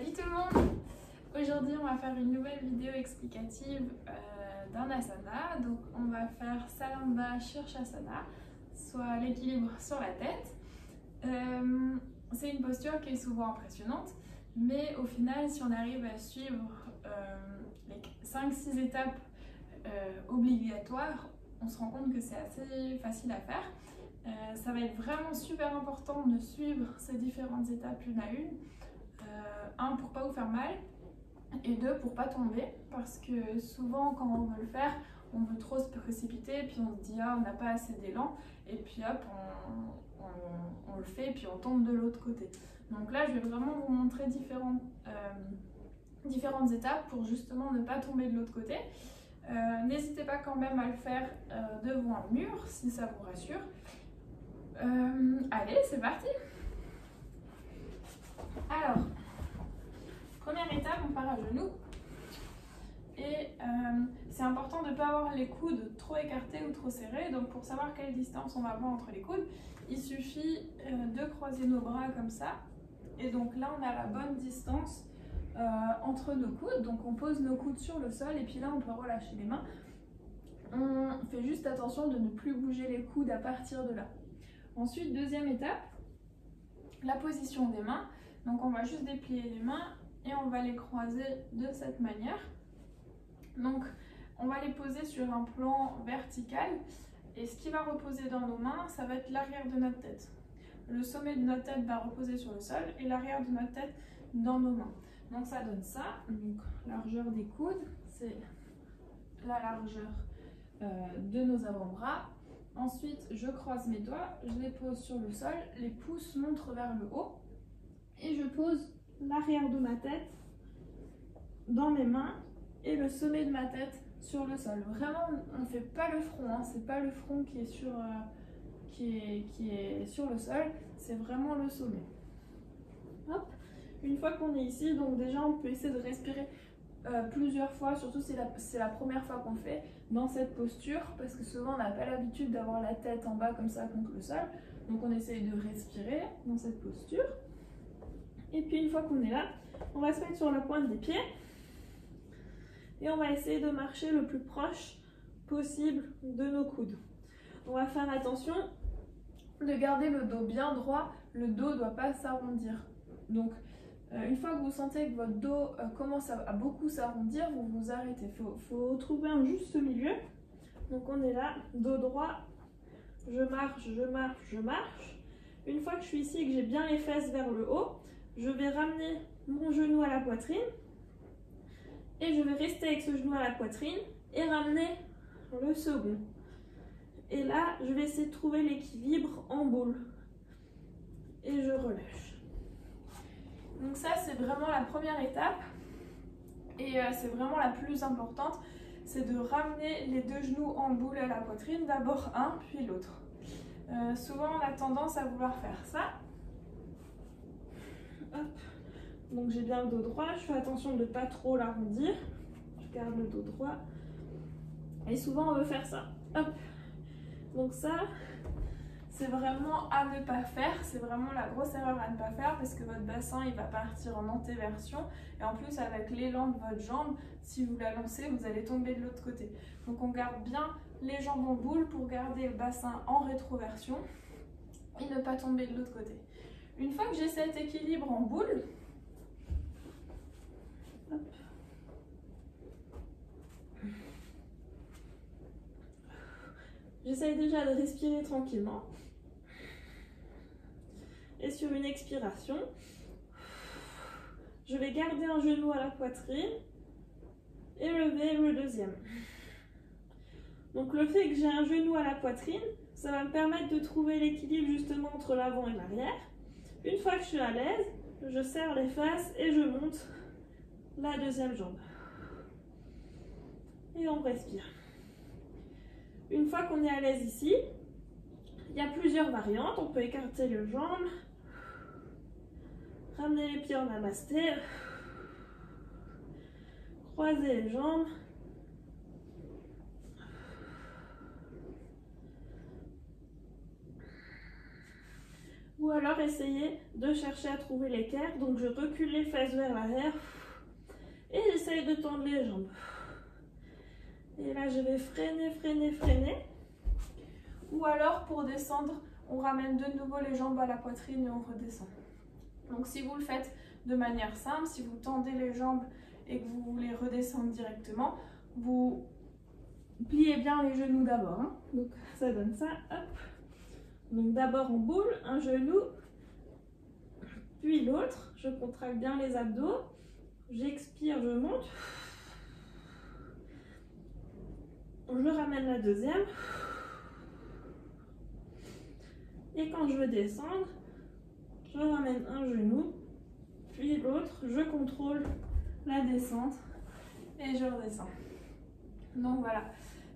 Salut tout le monde! Aujourd'hui on va faire une nouvelle vidéo explicative d'un asana. Donc on va faire Salamba Shirshasana, soit l'équilibre sur la tête. C'est une posture qui est souvent impressionnante, mais au final si on arrive à suivre les 5-6 étapes obligatoires, on se rend compte que c'est assez facile à faire. Ça va être vraiment super important de suivre ces différentes étapes une à une. Un, pour pas vous faire mal, et deux, pour pas tomber, parce que souvent quand on veut le faire, on veut trop se précipiter, puis on se dit ah on n'a pas assez d'élan, et puis hop on le fait, et puis on tombe de l'autre côté. Donc là je vais vraiment vous montrer différentes étapes pour justement ne pas tomber de l'autre côté. N'hésitez pas quand même à le faire devant un mur si ça vous rassure. Allez, c'est parti! Alors, première étape, on part à genoux. Et c'est important de ne pas avoir les coudes trop écartés ou trop serrés. Donc pour savoir quelle distance on va avoir entre les coudes, il suffit de croiser nos bras comme ça. Et donc là, on a la bonne distance entre nos coudes. Donc on pose nos coudes sur le sol et puis là, on peut relâcher les mains. On fait juste attention de ne plus bouger les coudes à partir de là. Ensuite, deuxième étape, la position des mains. Donc on va juste déplier les mains et on va les croiser de cette manière. Donc on va les poser sur un plan vertical et ce qui va reposer dans nos mains, ça va être l'arrière de notre tête. Le sommet de notre tête va reposer sur le sol et l'arrière de notre tête dans nos mains. Donc ça donne ça. Donc largeur des coudes, c'est la largeur de nos avant-bras. Ensuite, je croise mes doigts, je les pose sur le sol, les pouces montrent vers le haut et je pose l'arrière de ma tête dans mes mains et le sommet de ma tête sur le sol. Vraiment, on ne fait pas le front, hein. C'est pas le front qui est sur le sol, c'est vraiment le sommet. Hop. Une fois qu'on est ici, donc déjà on peut essayer de respirer plusieurs fois, surtout si c'est la première fois qu'on le fait dans cette posture, parce que souvent on n'a pas l'habitude d'avoir la tête en bas comme ça contre le sol. Donc on essaye de respirer dans cette posture. Et puis une fois qu'on est là, on va se mettre sur la pointe des pieds et on va essayer de marcher le plus proche possible de nos coudes. On va faire attention de garder le dos bien droit, le dos ne doit pas s'arrondir. Donc une fois que vous sentez que votre dos commence à beaucoup s'arrondir, vous vous arrêtez. Il faut trouver un juste milieu. Donc on est là, dos droit, je marche, je marche, je marche. Une fois que je suis ici et que j'ai bien les fesses vers le haut, je vais ramener mon genou à la poitrine et je vais rester avec ce genou à la poitrine et ramener le second. Et là, je vais essayer de trouver l'équilibre en boule et je relâche. Donc ça, c'est vraiment la première étape et c'est vraiment la plus importante, c'est de ramener les deux genoux en boule à la poitrine, d'abord un puis l'autre. Souvent, on a tendance à vouloir faire ça. Hop. Donc j'ai bien le dos droit, je fais attention de ne pas trop l'arrondir, je garde le dos droit et souvent on veut faire ça. Hop. Donc ça, c'est vraiment à ne pas faire, c'est vraiment la grosse erreur à ne pas faire parce que votre bassin il va partir en antéversion et en plus avec l'élan de votre jambe, si vous la lancez, vous allez tomber de l'autre côté. Donc on garde bien les jambes en boule pour garder le bassin en rétroversion et ne pas tomber de l'autre côté. Une fois que j'ai cet équilibre en boule, j'essaye déjà de respirer tranquillement. Et sur une expiration, je vais garder un genou à la poitrine et lever le deuxième. Donc le fait que j'ai un genou à la poitrine, ça va me permettre de trouver l'équilibre justement entre l'avant et l'arrière. Une fois que je suis à l'aise, je serre les fesses et je monte la deuxième jambe. Et on respire. Une fois qu'on est à l'aise ici, il y a plusieurs variantes. On peut écarter les jambes, ramener les pieds en namasté, croiser les jambes, Ou alors essayez de chercher à trouver l'équerre. Donc je recule les fesses vers l'arrière et j'essaye de tendre les jambes. Et là je vais freiner, freiner, freiner. Ou alors pour descendre, on ramène de nouveau les jambes à la poitrine et on redescend. Donc si vous le faites de manière simple, si vous tendez les jambes et que vous voulez redescendre directement, vous pliez bien les genoux d'abord. Hein. Donc ça donne ça. Hop. Donc d'abord en boule, un genou, puis l'autre. Je contracte bien les abdos. J'expire, je monte. Je ramène la deuxième. Et quand je veux descendre, je ramène un genou, puis l'autre. Je contrôle la descente et je redescends. Donc voilà,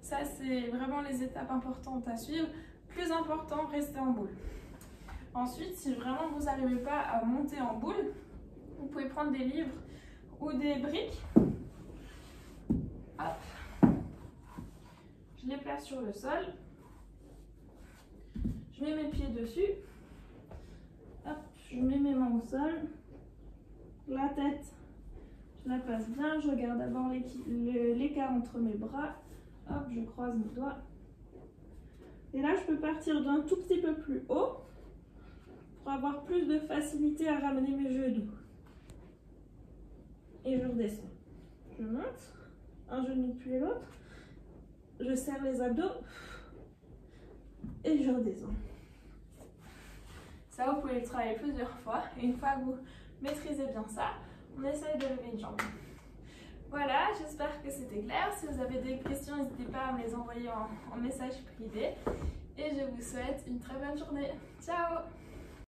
ça c'est vraiment les étapes importantes à suivre. Plus important, restez en boule. Ensuite, si vraiment vous n'arrivez pas à monter en boule, vous pouvez prendre des livres ou des briques. Hop. Je les place sur le sol. Je mets mes pieds dessus. Hop, je mets mes mains au sol. La tête, je la place bien. Je regarde d'abord l'écart entre mes bras. Hop, je croise mes doigts. Et là, je peux partir d'un tout petit peu plus haut pour avoir plus de facilité à ramener mes genoux. Et je redescends. Je monte, un genou puis l'autre. Je serre les abdos et je redescends. Ça, vous pouvez le travailler plusieurs fois. Et une fois que vous maîtrisez bien ça, on essaye de lever une jambe. Voilà, j'espère que c'était clair. Si vous avez des questions, n'hésitez pas à me les envoyer en message privé. Et je vous souhaite une très bonne journée. Ciao!